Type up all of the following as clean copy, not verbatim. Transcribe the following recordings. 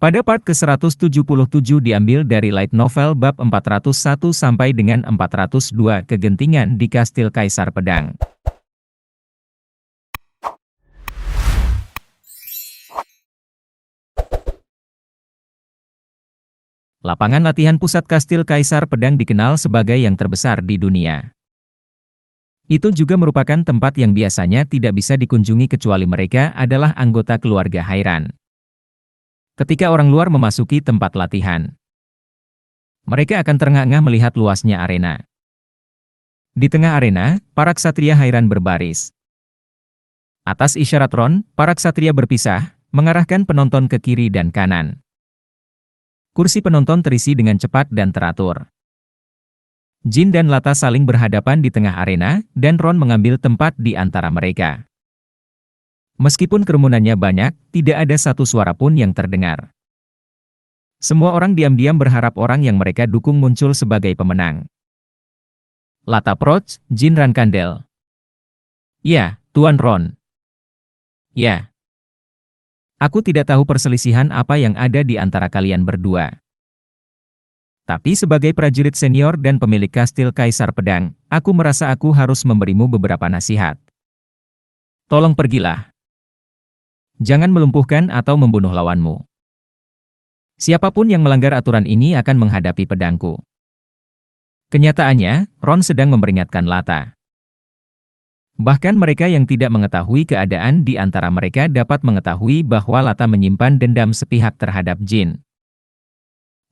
Pada part ke-177 diambil dari light novel bab 401 sampai dengan 402 kegentingan di Kastil Kaisar Pedang. Lapangan latihan pusat Kastil Kaisar Pedang dikenal sebagai yang terbesar di dunia. Itu juga merupakan tempat yang biasanya tidak bisa dikunjungi kecuali mereka adalah anggota keluarga Hairan. Ketika orang luar memasuki tempat latihan, mereka akan terengah-engah melihat luasnya arena. Di tengah arena, para ksatria Hairan berbaris. Atas isyarat Ron, para ksatria berpisah, mengarahkan penonton ke kiri dan kanan. Kursi penonton terisi dengan cepat dan teratur. Jin dan Lata saling berhadapan di tengah arena, dan Ron mengambil tempat di antara mereka. Meskipun kerumunannya banyak, tidak ada satu suara pun yang terdengar. Semua orang diam-diam berharap orang yang mereka dukung muncul sebagai pemenang. Lata approach, Jin Rankandel. Ya, Tuan Ron. Ya. Aku tidak tahu perselisihan apa yang ada di antara kalian berdua. Tapi sebagai prajurit senior dan pemilik Kastil Kaisar Pedang, aku merasa aku harus memberimu beberapa nasihat. Tolong pergilah. Jangan melumpuhkan atau membunuh lawanmu. Siapapun yang melanggar aturan ini akan menghadapi pedangku. Kenyataannya, Ron sedang memperingatkan Lata. Bahkan mereka yang tidak mengetahui keadaan di antara mereka dapat mengetahui bahwa Lata menyimpan dendam sepihak terhadap Jin.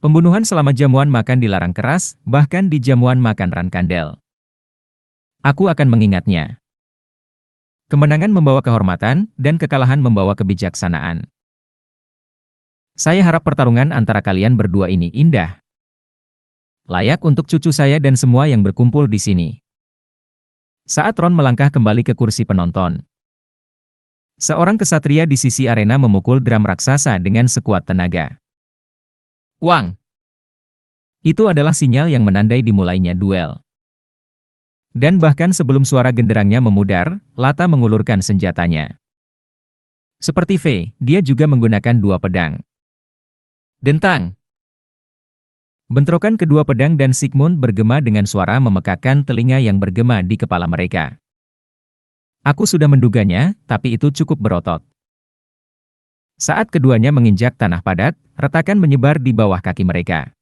Pembunuhan selama jamuan makan dilarang keras, bahkan di jamuan makan Rankandel. Aku akan mengingatnya. Kemenangan membawa kehormatan, dan kekalahan membawa kebijaksanaan. Saya harap pertarungan antara kalian berdua ini indah. Layak untuk cucu saya dan semua yang berkumpul di sini. Saat Ron melangkah kembali ke kursi penonton, seorang kesatria di sisi arena memukul drum raksasa dengan sekuat tenaga. Wang! Itu adalah sinyal yang menandai dimulainya duel. Dan bahkan sebelum suara genderangnya memudar, Lata mengulurkan senjatanya. Seperti V, dia juga menggunakan dua pedang. Dentang! Bentrokan kedua pedang dan Sigmund bergema dengan suara memekakkan telinga yang bergema di kepala mereka. Aku sudah menduganya, tapi itu cukup berotot. Saat keduanya menginjak tanah padat, retakan menyebar di bawah kaki mereka.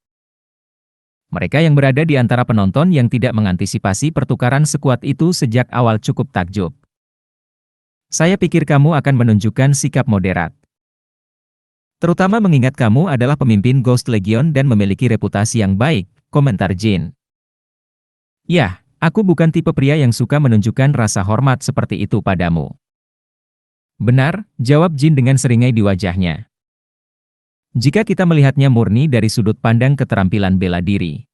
Mereka yang berada di antara penonton yang tidak mengantisipasi pertukaran sekuat itu sejak awal cukup takjub. Saya pikir kamu akan menunjukkan sikap moderat. Terutama mengingat kamu adalah pemimpin Ghost Legion dan memiliki reputasi yang baik, komentar Jin. Yah, aku bukan tipe pria yang suka menunjukkan rasa hormat seperti itu padamu. Benar, jawab Jin dengan seringai di wajahnya. Jika kita melihatnya murni dari sudut pandang keterampilan bela diri.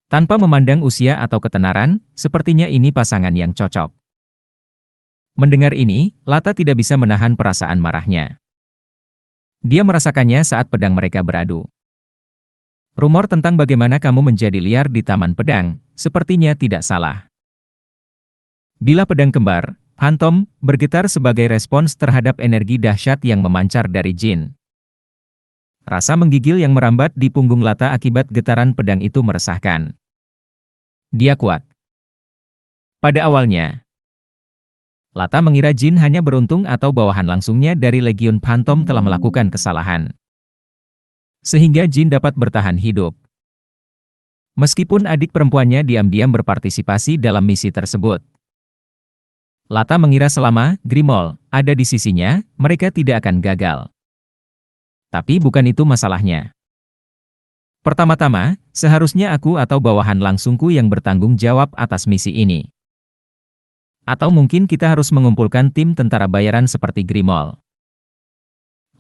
Tanpa memandang usia atau ketenaran, sepertinya ini pasangan yang cocok. Mendengar ini, Lata tidak bisa menahan perasaan marahnya. Dia merasakannya saat pedang mereka beradu. Rumor tentang bagaimana kamu menjadi liar di taman pedang, sepertinya tidak salah. Bila pedang kembar, Phantom, bergetar sebagai respons terhadap energi dahsyat yang memancar dari Jin. Rasa menggigil yang merambat di punggung Lata akibat getaran pedang itu meresahkan. Dia kuat. Pada awalnya, Lata mengira Jin hanya beruntung atau bawahan langsungnya dari Legiun Phantom telah melakukan kesalahan. Sehingga Jin dapat bertahan hidup. Meskipun adik perempuannya diam-diam berpartisipasi dalam misi tersebut. Lata mengira selama Grimol ada di sisinya, mereka tidak akan gagal. Tapi bukan itu masalahnya. Pertama-tama, seharusnya aku atau bawahan langsungku yang bertanggung jawab atas misi ini. Atau mungkin kita harus mengumpulkan tim tentara bayaran seperti Grimol.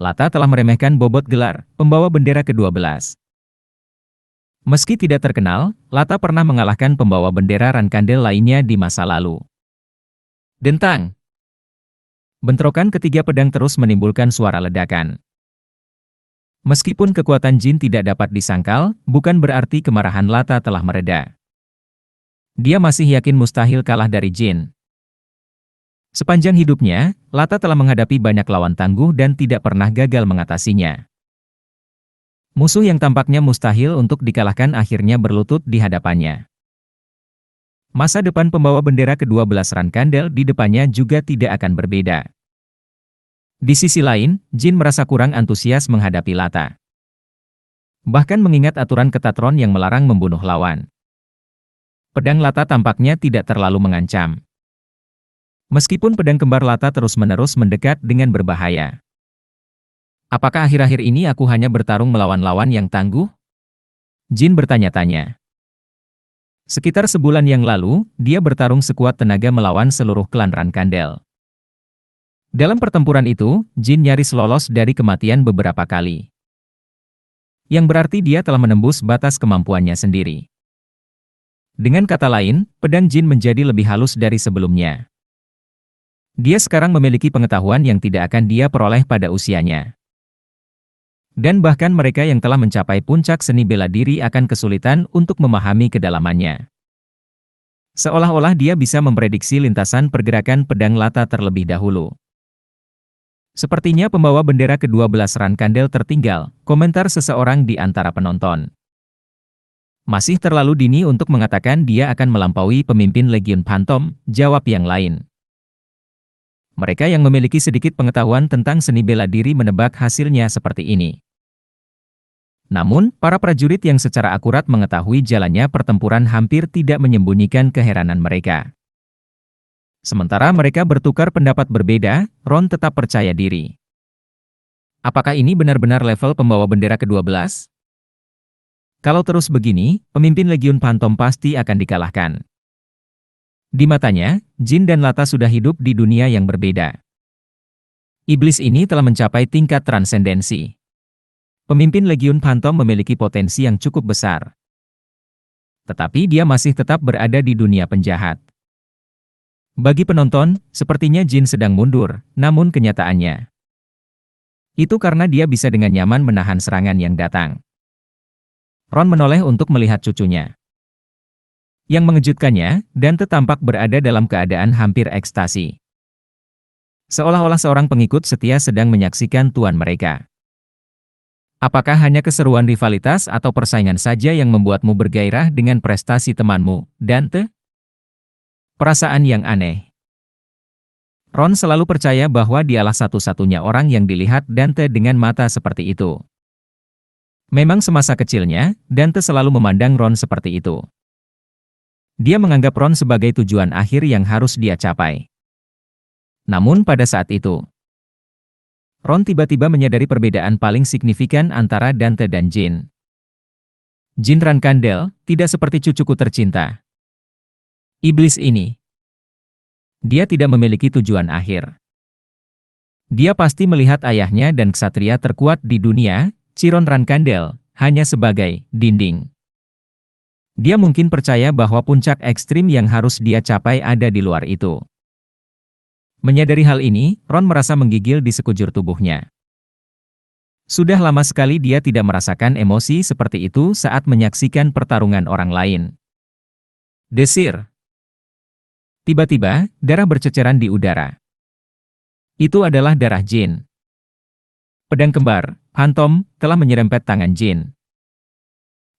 Lata telah meremehkan bobot gelar, pembawa bendera ke-12. Meski tidak terkenal, Lata pernah mengalahkan pembawa bendera Rankandel lainnya di masa lalu. Dentang! Bentrokan ketiga pedang terus menimbulkan suara ledakan. Meskipun kekuatan Jin tidak dapat disangkal, bukan berarti kemarahan Lata telah mereda. Dia masih yakin mustahil kalah dari Jin. Sepanjang hidupnya, Lata telah menghadapi banyak lawan tangguh dan tidak pernah gagal mengatasinya. Musuh yang tampaknya mustahil untuk dikalahkan akhirnya berlutut di hadapannya. Masa depan pembawa bendera ke-12 Rankandel di depannya juga tidak akan berbeda. Di sisi lain, Jin merasa kurang antusias menghadapi Lata. Bahkan mengingat aturan ketat Ron yang melarang membunuh lawan. Pedang Lata tampaknya tidak terlalu mengancam. Meskipun pedang kembar Lata terus-menerus mendekat dengan berbahaya. Apakah akhir-akhir ini aku hanya bertarung melawan lawan yang tangguh? Jin bertanya-tanya. Sekitar sebulan yang lalu, dia bertarung sekuat tenaga melawan seluruh klan Rankandel. Dalam pertempuran itu, Jin nyaris lolos dari kematian beberapa kali. Yang berarti dia telah menembus batas kemampuannya sendiri. Dengan kata lain, pedang Jin menjadi lebih halus dari sebelumnya. Dia sekarang memiliki pengetahuan yang tidak akan dia peroleh pada usianya. Dan bahkan mereka yang telah mencapai puncak seni bela diri akan kesulitan untuk memahami kedalamannya. Seolah-olah dia bisa memprediksi lintasan pergerakan pedang Lata terlebih dahulu. Sepertinya pembawa bendera ke-12 Rankandel tertinggal, komentar seseorang di antara penonton. Masih terlalu dini untuk mengatakan dia akan melampaui pemimpin Legiun Phantom, jawab yang lain. Mereka yang memiliki sedikit pengetahuan tentang seni bela diri menebak hasilnya seperti ini. Namun, para prajurit yang secara akurat mengetahui jalannya pertempuran hampir tidak menyembunyikan keheranan mereka. Sementara mereka bertukar pendapat berbeda, Ron tetap percaya diri. Apakah ini benar-benar level pembawa bendera ke-12? Kalau terus begini, pemimpin Legiun Phantom pasti akan dikalahkan. Di matanya, Jin dan Lata sudah hidup di dunia yang berbeda. Iblis ini telah mencapai tingkat transendensi. Pemimpin Legiun Phantom memiliki potensi yang cukup besar. Tetapi dia masih tetap berada di dunia penjahat. Bagi penonton, sepertinya Jin sedang mundur, namun kenyataannya. Itu karena dia bisa dengan nyaman menahan serangan yang datang. Ron menoleh untuk melihat cucunya. Yang mengejutkannya, Dante tampak berada dalam keadaan hampir ekstasi. Seolah-olah seorang pengikut setia sedang menyaksikan tuan mereka. Apakah hanya keseruan rivalitas atau persaingan saja yang membuatmu bergairah dengan prestasi temanmu, Dante? Perasaan yang aneh. Ron selalu percaya bahwa dialah satu-satunya orang yang dilihat Dante dengan mata seperti itu. Memang semasa kecilnya, Dante selalu memandang Ron seperti itu. Dia menganggap Ron sebagai tujuan akhir yang harus dia capai. Namun pada saat itu, Ron tiba-tiba menyadari perbedaan paling signifikan antara Dante dan Jin. Jin Rankandel tidak seperti cucuku tercinta. Iblis ini. Dia tidak memiliki tujuan akhir. Dia pasti melihat ayahnya dan ksatria terkuat di dunia, Chiron Rankandel, hanya sebagai dinding. Dia mungkin percaya bahwa puncak ekstrim yang harus dia capai ada di luar itu. Menyadari hal ini, Ron merasa menggigil di sekujur tubuhnya. Sudah lama sekali dia tidak merasakan emosi seperti itu saat menyaksikan pertarungan orang lain. Desir. Tiba-tiba, darah berceceran di udara. Itu adalah darah Jin. Pedang kembar, Phantom, telah menyerempet tangan Jin.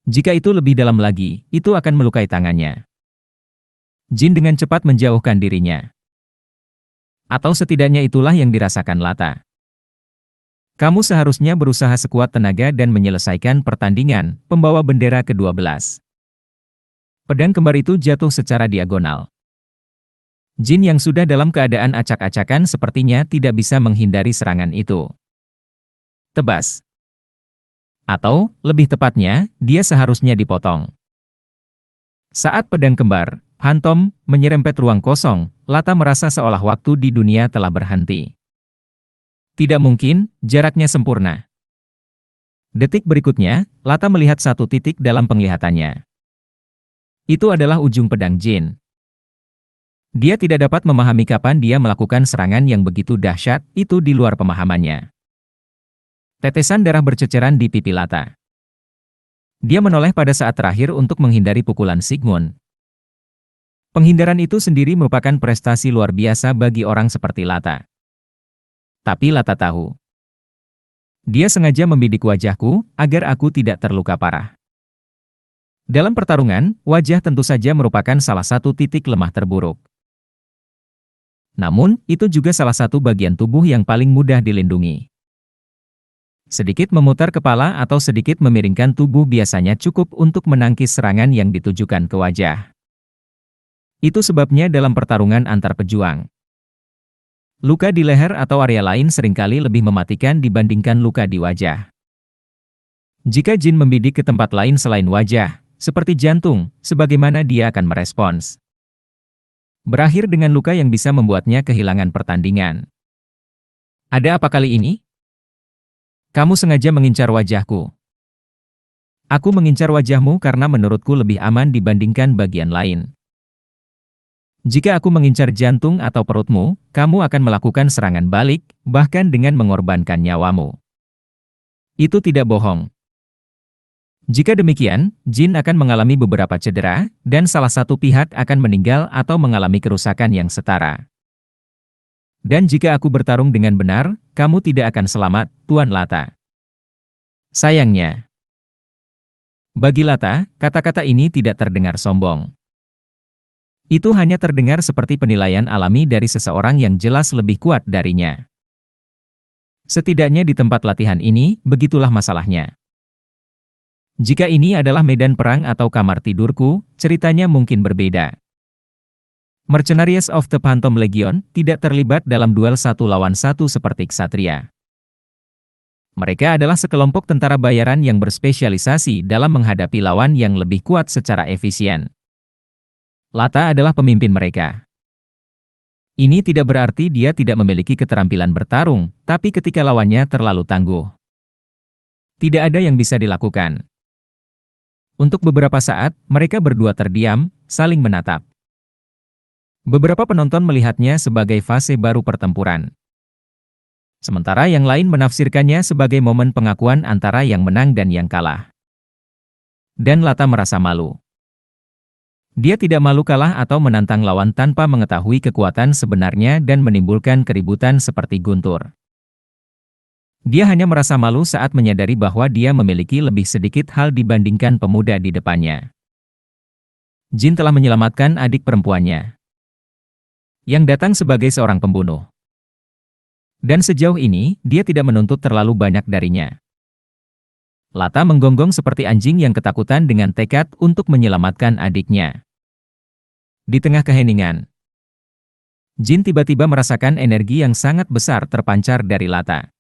Jika itu lebih dalam lagi, itu akan melukai tangannya. Jin dengan cepat menjauhkan dirinya. Atau setidaknya itulah yang dirasakan Lata. Kamu seharusnya berusaha sekuat tenaga dan menyelesaikan pertandingan, pembawa bendera ke-12. Pedang kembar itu jatuh secara diagonal. Jin yang sudah dalam keadaan acak-acakan sepertinya tidak bisa menghindari serangan itu. Tebas. Atau, lebih tepatnya, dia seharusnya dipotong. Saat pedang kembar, Phantom, menyerempet ruang kosong, Lata merasa seolah waktu di dunia telah berhenti. Tidak mungkin, jaraknya sempurna. Detik berikutnya, Lata melihat satu titik dalam penglihatannya. Itu adalah ujung pedang Jin. Dia tidak dapat memahami kapan dia melakukan serangan yang begitu dahsyat, itu di luar pemahamannya. Tetesan darah berceceran di pipi Lata. Dia menoleh pada saat terakhir untuk menghindari pukulan Sigmund. Penghindaran itu sendiri merupakan prestasi luar biasa bagi orang seperti Lata. Tapi Lata tahu. Dia sengaja membidik wajahku, agar aku tidak terluka parah. Dalam pertarungan, wajah tentu saja merupakan salah satu titik lemah terburuk. Namun, itu juga salah satu bagian tubuh yang paling mudah dilindungi. Sedikit memutar kepala atau sedikit memiringkan tubuh biasanya cukup untuk menangkis serangan yang ditujukan ke wajah. Itu sebabnya dalam pertarungan antar pejuang, luka di leher atau area lain seringkali lebih mematikan dibandingkan luka di wajah. Jika jin membidik ke tempat lain selain wajah, seperti jantung, sebagaimana dia akan merespons. Berakhir dengan luka yang bisa membuatnya kehilangan pertandingan. Ada apa kali ini? Kamu sengaja mengincar wajahku. Aku mengincar wajahmu karena menurutku lebih aman dibandingkan bagian lain. Jika aku mengincar jantung atau perutmu, kamu akan melakukan serangan balik, bahkan dengan mengorbankan nyawamu. Itu tidak bohong. Jika demikian, jin akan mengalami beberapa cedera, dan salah satu pihak akan meninggal atau mengalami kerusakan yang setara. Dan jika aku bertarung dengan benar, kamu tidak akan selamat, Tuan Lata. Sayangnya, bagi Lata, kata-kata ini tidak terdengar sombong. Itu hanya terdengar seperti penilaian alami dari seseorang yang jelas lebih kuat darinya. Setidaknya di tempat latihan ini, begitulah masalahnya. Jika ini adalah medan perang atau kamar tidurku, ceritanya mungkin berbeda. Mercenaries of the Phantom Legion tidak terlibat dalam duel 1 lawan 1 seperti ksatria. Mereka adalah sekelompok tentara bayaran yang berspesialisasi dalam menghadapi lawan yang lebih kuat secara efisien. Lata adalah pemimpin mereka. Ini tidak berarti dia tidak memiliki keterampilan bertarung, tapi ketika lawannya terlalu tangguh, tidak ada yang bisa dilakukan. Untuk beberapa saat, mereka berdua terdiam, saling menatap. Beberapa penonton melihatnya sebagai fase baru pertempuran. Sementara yang lain menafsirkannya sebagai momen pengakuan antara yang menang dan yang kalah. Dan Lata merasa malu. Dia tidak malu kalah atau menantang lawan tanpa mengetahui kekuatan sebenarnya dan menimbulkan keributan seperti guntur. Dia hanya merasa malu saat menyadari bahwa dia memiliki lebih sedikit hal dibandingkan pemuda di depannya. Jin telah menyelamatkan adik perempuannya, yang datang sebagai seorang pembunuh. Dan sejauh ini, dia tidak menuntut terlalu banyak darinya. Lata menggonggong seperti anjing yang ketakutan dengan tekad untuk menyelamatkan adiknya. Di tengah keheningan, Jin tiba-tiba merasakan energi yang sangat besar terpancar dari Lata.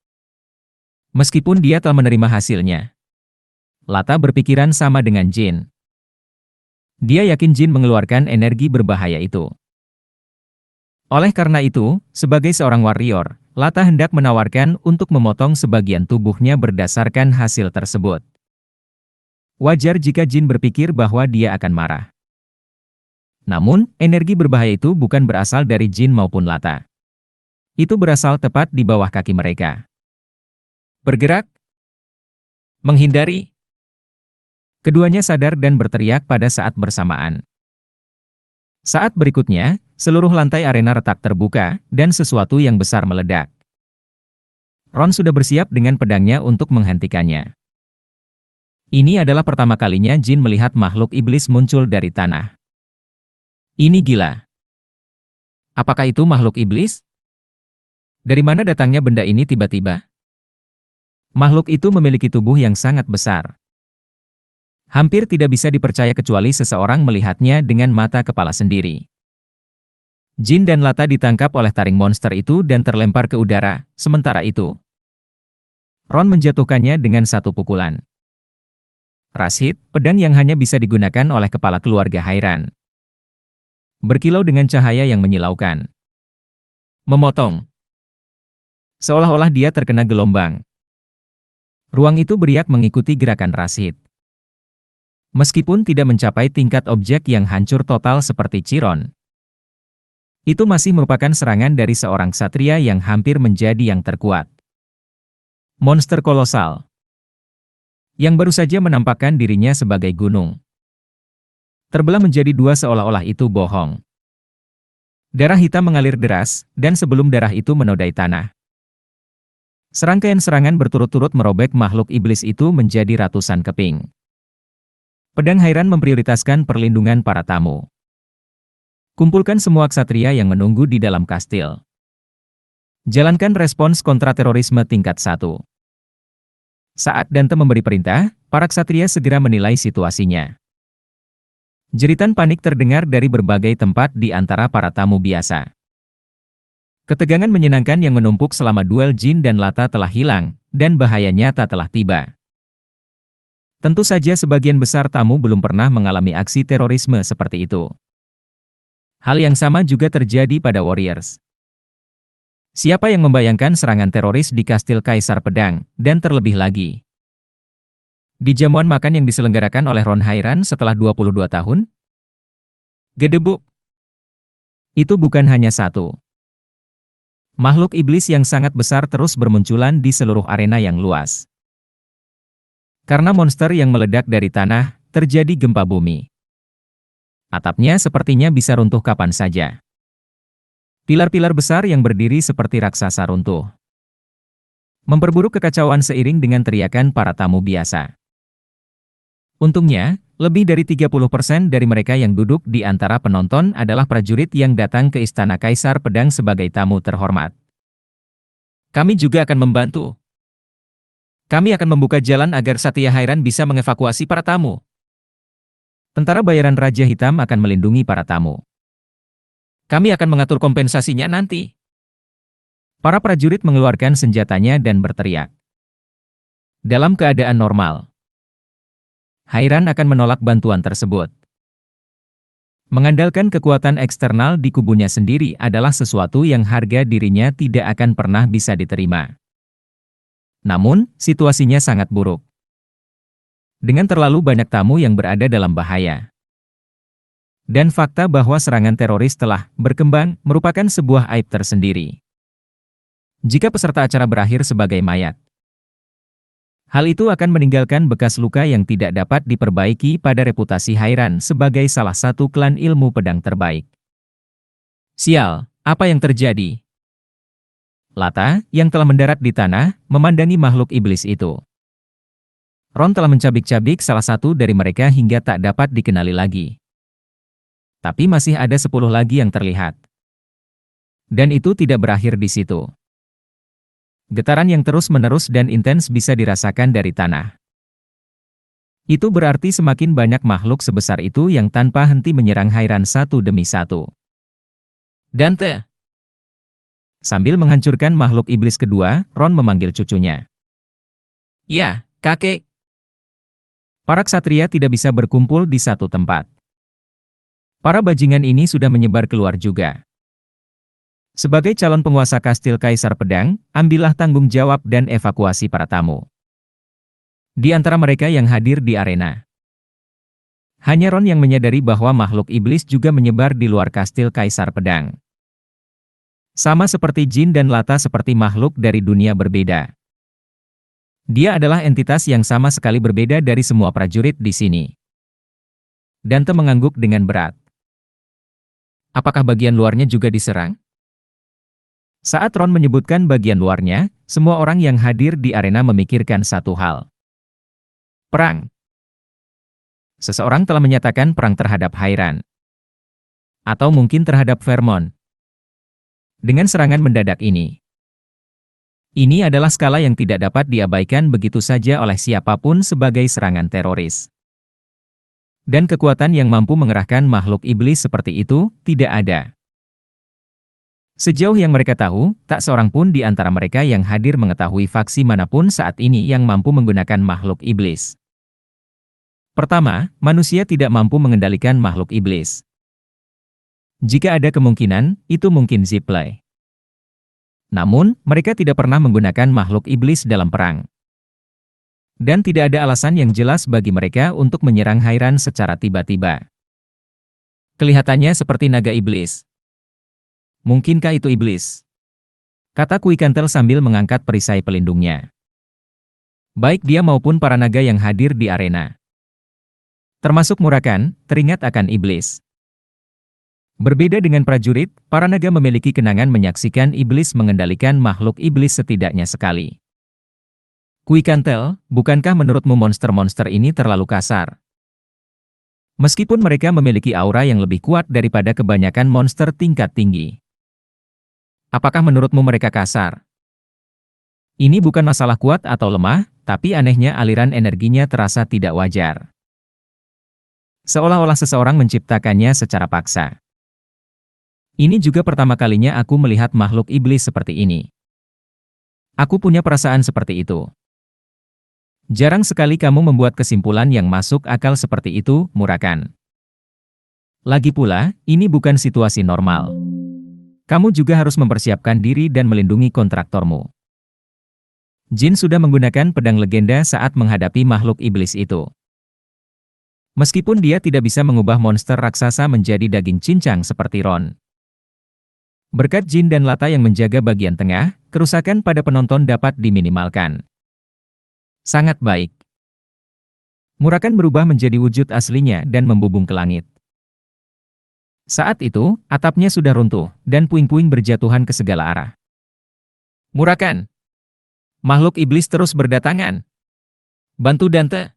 Meskipun dia telah menerima hasilnya, Lata berpikiran sama dengan Jin. Dia yakin Jin mengeluarkan energi berbahaya itu. Oleh karena itu, sebagai seorang warrior, Lata hendak menawarkan untuk memotong sebagian tubuhnya berdasarkan hasil tersebut. Wajar jika Jin berpikir bahwa dia akan marah. Namun, energi berbahaya itu bukan berasal dari Jin maupun Lata. Itu berasal tepat di bawah kaki mereka. Bergerak. Menghindari. Keduanya sadar dan berteriak pada saat bersamaan. Saat berikutnya, seluruh lantai arena retak terbuka, dan sesuatu yang besar meledak. Ron sudah bersiap dengan pedangnya untuk menghentikannya. Ini adalah pertama kalinya Jin melihat makhluk iblis muncul dari tanah. Ini gila. Apakah itu makhluk iblis? Dari mana datangnya benda ini tiba-tiba? Makhluk itu memiliki tubuh yang sangat besar. Hampir tidak bisa dipercaya kecuali seseorang melihatnya dengan mata kepala sendiri. Jin dan Lata ditangkap oleh taring monster itu dan terlempar ke udara, sementara itu Ron menjatuhkannya dengan satu pukulan. Rashid, pedang yang hanya bisa digunakan oleh kepala keluarga Hairan, berkilau dengan cahaya yang menyilaukan. Memotong. Seolah-olah dia terkena gelombang. Ruang itu beriak mengikuti gerakan Rashid. Meskipun tidak mencapai tingkat objek yang hancur total seperti Chiron, itu masih merupakan serangan dari seorang ksatria yang hampir menjadi yang terkuat. Monster kolosal, yang baru saja menampakkan dirinya sebagai gunung, terbelah menjadi dua seolah-olah itu bohong. Darah hitam mengalir deras, dan sebelum darah itu menodai tanah, Serangkaian serangan berturut-turut merobek makhluk iblis itu menjadi ratusan keping. Pedang Hairan memprioritaskan perlindungan para tamu. Kumpulkan semua ksatria yang menunggu di dalam kastil. Jalankan respons kontraterorisme tingkat 1. Saat Dante memberi perintah, para ksatria segera menilai situasinya. Jeritan panik terdengar dari berbagai tempat di antara para tamu biasa. Ketegangan menyenangkan yang menumpuk selama duel Jin dan Lata telah hilang, dan bahaya nyata telah tiba. Tentu saja sebagian besar tamu belum pernah mengalami aksi terorisme seperti itu. Hal yang sama juga terjadi pada Warriors. Siapa yang membayangkan serangan teroris di Kastil Kaisar Pedang, dan terlebih lagi di jamuan makan yang diselenggarakan oleh Ron Hairan setelah 22 tahun? Gedebuk. Itu bukan hanya satu. Makhluk iblis yang sangat besar terus bermunculan di seluruh arena yang luas. Karena monster yang meledak dari tanah, terjadi gempa bumi. Atapnya sepertinya bisa runtuh kapan saja. Pilar-pilar besar yang berdiri seperti raksasa runtuh. Memperburuk kekacauan seiring dengan teriakan para tamu biasa. Untungnya, lebih dari 30% dari mereka yang duduk di antara penonton adalah prajurit yang datang ke Istana Kaisar Pedang sebagai tamu terhormat. Kami juga akan membantu. Kami akan membuka jalan agar Satya Hairan bisa mengevakuasi para tamu. Tentara bayaran Raja Hitam akan melindungi para tamu. Kami akan mengatur kompensasinya nanti. Para prajurit mengeluarkan senjatanya dan berteriak. Dalam keadaan normal, Hairan akan menolak bantuan tersebut. Mengandalkan kekuatan eksternal di kubunya sendiri adalah sesuatu yang harga dirinya tidak akan pernah bisa diterima. Namun, situasinya sangat buruk. Dengan terlalu banyak tamu yang berada dalam bahaya. Dan fakta bahwa serangan teroris telah berkembang merupakan sebuah aib tersendiri. Jika peserta acara berakhir sebagai mayat, hal itu akan meninggalkan bekas luka yang tidak dapat diperbaiki pada reputasi Hairan sebagai salah satu klan ilmu pedang terbaik. Sial, apa yang terjadi? Lata, yang telah mendarat di tanah, memandangi makhluk iblis itu. Ron telah mencabik-cabik salah satu dari mereka hingga tak dapat dikenali lagi. Tapi masih ada 10 lagi yang terlihat. Dan itu tidak berakhir di situ. Getaran yang terus-menerus dan intens bisa dirasakan dari tanah. Itu berarti semakin banyak makhluk sebesar itu yang tanpa henti menyerang Hairan satu demi satu. Dante! Sambil menghancurkan makhluk iblis kedua, Ron memanggil cucunya. Ya, kakek. Para ksatria tidak bisa berkumpul di satu tempat. Para bajingan ini sudah menyebar keluar juga. Sebagai calon penguasa Kastil Kaisar Pedang, ambillah tanggung jawab dan evakuasi para tamu. Di antara mereka yang hadir di arena, hanya Ron yang menyadari bahwa makhluk iblis juga menyebar di luar Kastil Kaisar Pedang. Sama seperti Jin dan Lata seperti makhluk dari dunia berbeda. Dia adalah entitas yang sama sekali berbeda dari semua prajurit di sini. Dante mengangguk dengan berat. Apakah bagian luarnya juga diserang? Saat Ron menyebutkan bagian luarnya, semua orang yang hadir di arena memikirkan satu hal. Perang. Seseorang telah menyatakan perang terhadap Hairan. Atau mungkin terhadap Vermont. Dengan serangan mendadak ini. Ini adalah skala yang tidak dapat diabaikan begitu saja oleh siapapun sebagai serangan teroris. Dan kekuatan yang mampu mengerahkan makhluk iblis seperti itu, tidak ada. Sejauh yang mereka tahu, tak seorang pun di antara mereka yang hadir mengetahui faksi manapun saat ini yang mampu menggunakan makhluk iblis. Pertama, manusia tidak mampu mengendalikan makhluk iblis. Jika ada kemungkinan, itu mungkin Zipley. Namun, mereka tidak pernah menggunakan makhluk iblis dalam perang. Dan tidak ada alasan yang jelas bagi mereka untuk menyerang Hairan secara tiba-tiba. Kelihatannya seperti naga iblis. Mungkinkah itu iblis? Kata Kui Kantel sambil mengangkat perisai pelindungnya. Baik dia maupun para naga yang hadir di arena. Termasuk Murakan, teringat akan iblis. Berbeda dengan prajurit, para naga memiliki kenangan menyaksikan iblis mengendalikan makhluk iblis setidaknya sekali. Kui Kantel, bukankah menurutmu monster-monster ini terlalu kasar? Meskipun mereka memiliki aura yang lebih kuat daripada kebanyakan monster tingkat tinggi. Apakah menurutmu mereka kasar? Ini bukan masalah kuat atau lemah, tapi anehnya aliran energinya terasa tidak wajar. Seolah-olah seseorang menciptakannya secara paksa. Ini juga pertama kalinya aku melihat makhluk iblis seperti ini. Aku punya perasaan seperti itu. Jarang sekali kamu membuat kesimpulan yang masuk akal seperti itu, Murakan. Lagi pula, ini bukan situasi normal. Kamu juga harus mempersiapkan diri dan melindungi kontraktormu. Jin sudah menggunakan pedang legenda saat menghadapi makhluk iblis itu. Meskipun dia tidak bisa mengubah monster raksasa menjadi daging cincang seperti Ron. Berkat Jin dan Lata yang menjaga bagian tengah, kerusakan pada penonton dapat diminimalkan. Sangat baik. Murakan berubah menjadi wujud aslinya dan membubung ke langit. Saat itu, atapnya sudah runtuh, dan puing-puing berjatuhan ke segala arah. Murakan! Makhluk iblis terus berdatangan. Bantu Dante.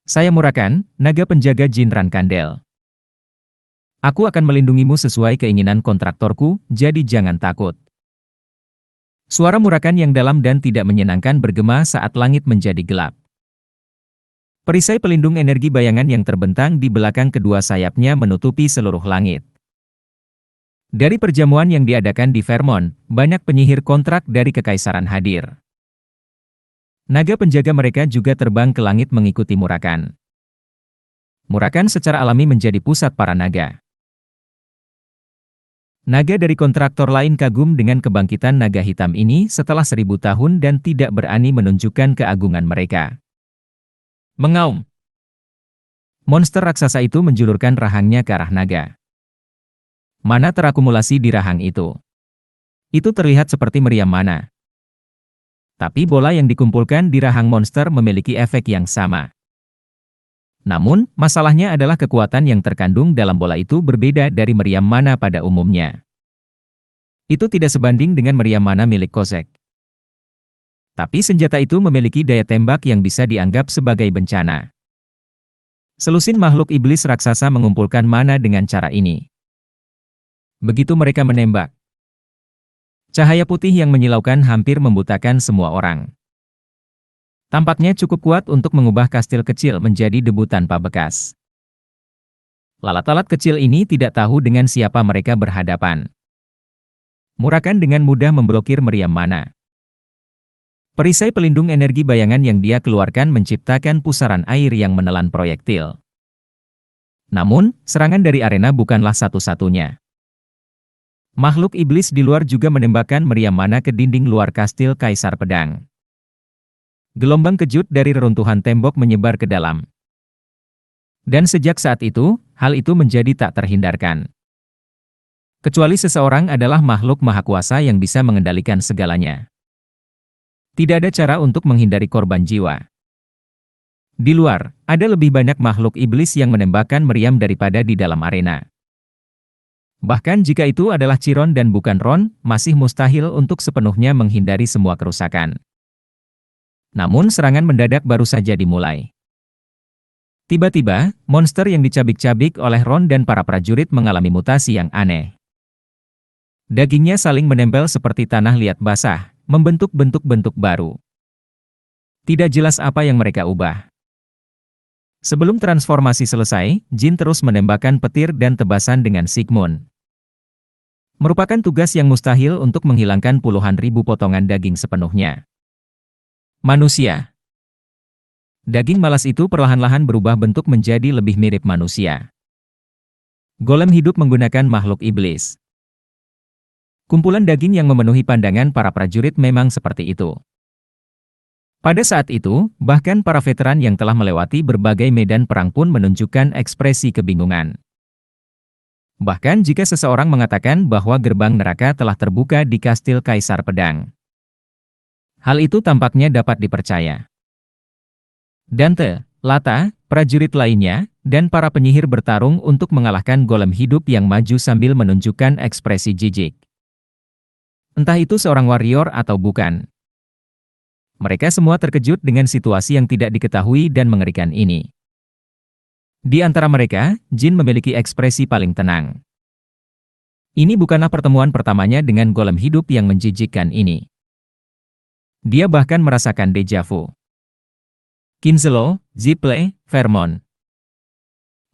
Saya Murakan, naga penjaga Jin Rankandel. Aku akan melindungimu sesuai keinginan kontraktorku, jadi jangan takut. Suara Murakan yang dalam dan tidak menyenangkan bergema saat langit menjadi gelap. Perisai pelindung energi bayangan yang terbentang di belakang kedua sayapnya menutupi seluruh langit. Dari perjamuan yang diadakan di Vermont, banyak penyihir kontrak dari Kekaisaran hadir. Naga penjaga mereka juga terbang ke langit mengikuti Murakan. Murakan secara alami menjadi pusat para naga. Naga dari kontraktor lain kagum dengan kebangkitan naga hitam ini setelah 1000 tahun dan tidak berani menunjukkan keagungan mereka. Mengaum. Monster raksasa itu menjulurkan rahangnya ke arah naga. Mana terakumulasi di rahang itu. Itu terlihat seperti meriam mana. Tapi bola yang dikumpulkan di rahang monster memiliki efek yang sama. Namun, masalahnya adalah kekuatan yang terkandung dalam bola itu berbeda dari meriam mana pada umumnya. Itu tidak sebanding dengan meriam mana milik Kozek. Tapi senjata itu memiliki daya tembak yang bisa dianggap sebagai bencana. Selusin makhluk iblis raksasa mengumpulkan mana dengan cara ini. Begitu mereka menembak, cahaya putih yang menyilaukan hampir membutakan semua orang. Tampaknya cukup kuat untuk mengubah kastil kecil menjadi debu tanpa bekas. Lalat-lalat kecil ini tidak tahu dengan siapa mereka berhadapan. Murakan dengan mudah memblokir meriam mana. Perisai pelindung energi bayangan yang dia keluarkan menciptakan pusaran air yang menelan proyektil. Namun, serangan dari arena bukanlah satu-satunya. Makhluk iblis di luar juga menembakkan meriam mana ke dinding luar kastil Kaisar Pedang. Gelombang kejut dari reruntuhan tembok menyebar ke dalam. Dan sejak saat itu, hal itu menjadi tak terhindarkan. Kecuali seseorang adalah makhluk maha kuasa yang bisa mengendalikan segalanya. Tidak ada cara untuk menghindari korban jiwa. Di luar, ada lebih banyak makhluk iblis yang menembakkan meriam daripada di dalam arena. Bahkan jika itu adalah Chiron dan bukan Ron, masih mustahil untuk sepenuhnya menghindari semua kerusakan. Namun serangan mendadak baru saja dimulai. Tiba-tiba, monster yang dicabik-cabik oleh Ron dan para prajurit mengalami mutasi yang aneh. Dagingnya saling menempel seperti tanah liat basah, membentuk bentuk-bentuk baru. Tidak jelas apa yang mereka ubah. Sebelum transformasi selesai, Jin terus menembakkan petir dan tebasan dengan Sigmund. Merupakan tugas yang mustahil untuk menghilangkan puluhan ribu potongan daging sepenuhnya. Manusia. Daging malas itu perlahan-lahan berubah bentuk menjadi lebih mirip manusia. Golem hidup menggunakan makhluk iblis. Kumpulan daging yang memenuhi pandangan para prajurit memang seperti itu. Pada saat itu, bahkan para veteran yang telah melewati berbagai medan perang pun menunjukkan ekspresi kebingungan. Bahkan jika seseorang mengatakan bahwa gerbang neraka telah terbuka di kastil Kaisar Pedang. Hal itu tampaknya dapat dipercaya. Dante, Lata, prajurit lainnya, dan para penyihir bertarung untuk mengalahkan golem hidup yang maju sambil menunjukkan ekspresi jijik. Entah itu seorang warrior atau bukan. Mereka semua terkejut dengan situasi yang tidak diketahui dan mengerikan ini. Di antara mereka, Jin memiliki ekspresi paling tenang. Ini bukanlah pertemuan pertamanya dengan golem hidup yang menjijikkan ini. Dia bahkan merasakan deja vu. Kinzelo, Ziple, Vermont.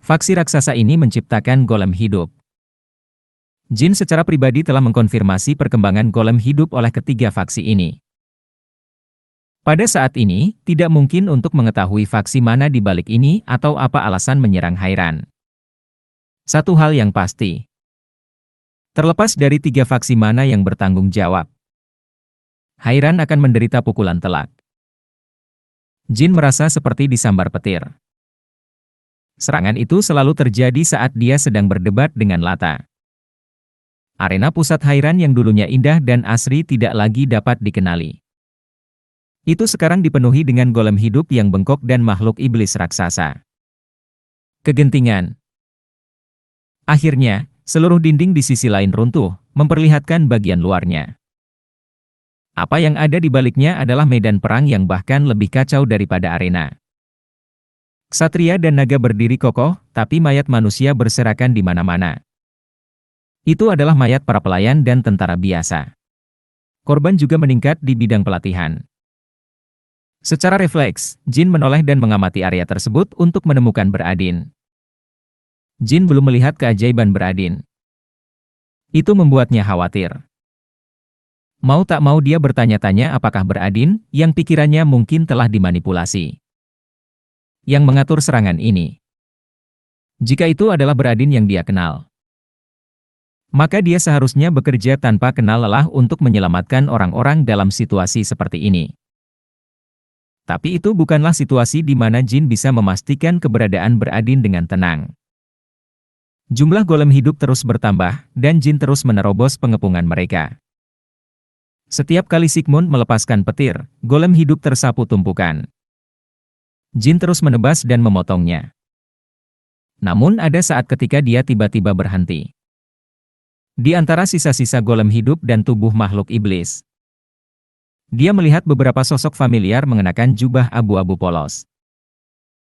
Faksi raksasa ini menciptakan golem hidup. Jin secara pribadi telah mengkonfirmasi perkembangan golem hidup oleh ketiga faksi ini. Pada saat ini, tidak mungkin untuk mengetahui faksi mana di balik ini atau apa alasan menyerang Hairan. Satu hal yang pasti. Terlepas dari tiga faksi mana yang bertanggung jawab, Hairan akan menderita pukulan telak. Jin merasa seperti disambar petir. Serangan itu selalu terjadi saat dia sedang berdebat dengan Lata. Arena pusat Hairan yang dulunya indah dan asri tidak lagi dapat dikenali. Itu sekarang dipenuhi dengan golem hidup yang bengkok dan makhluk iblis raksasa. Kegentingan. Akhirnya, seluruh dinding di sisi lain runtuh, memperlihatkan bagian luarnya. Apa yang ada di baliknya adalah medan perang yang bahkan lebih kacau daripada arena. Ksatria dan naga berdiri kokoh, tapi mayat manusia berserakan di mana-mana. Itu adalah mayat para pelayan dan tentara biasa. Korban juga meningkat di bidang pelatihan. Secara refleks, Jin menoleh dan mengamati area tersebut untuk menemukan Beradin. Jin belum melihat keajaiban Beradin. Itu membuatnya khawatir. Mau tak mau dia bertanya-tanya apakah Beradin, yang pikirannya mungkin telah dimanipulasi, yang mengatur serangan ini. Jika itu adalah Beradin yang dia kenal, maka dia seharusnya bekerja tanpa kenal lelah untuk menyelamatkan orang-orang dalam situasi seperti ini. Tapi itu bukanlah situasi di mana Jin bisa memastikan keberadaan Beradin dengan tenang. Jumlah golem hidup terus bertambah, dan Jin terus menerobos pengepungan mereka. Setiap kali Sigmund melepaskan petir, golem hidup tersapu tumpukan. Jin terus menebas dan memotongnya. Namun ada saat ketika dia tiba-tiba berhenti. Di antara sisa-sisa golem hidup dan tubuh makhluk iblis, dia melihat beberapa sosok familiar mengenakan jubah abu-abu polos.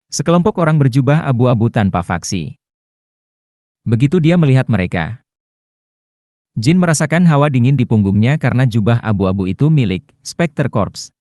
Sekelompok orang berjubah abu-abu tanpa faksi. Begitu dia melihat mereka, Jin merasakan hawa dingin di punggungnya karena jubah abu-abu itu milik Spectre Corps.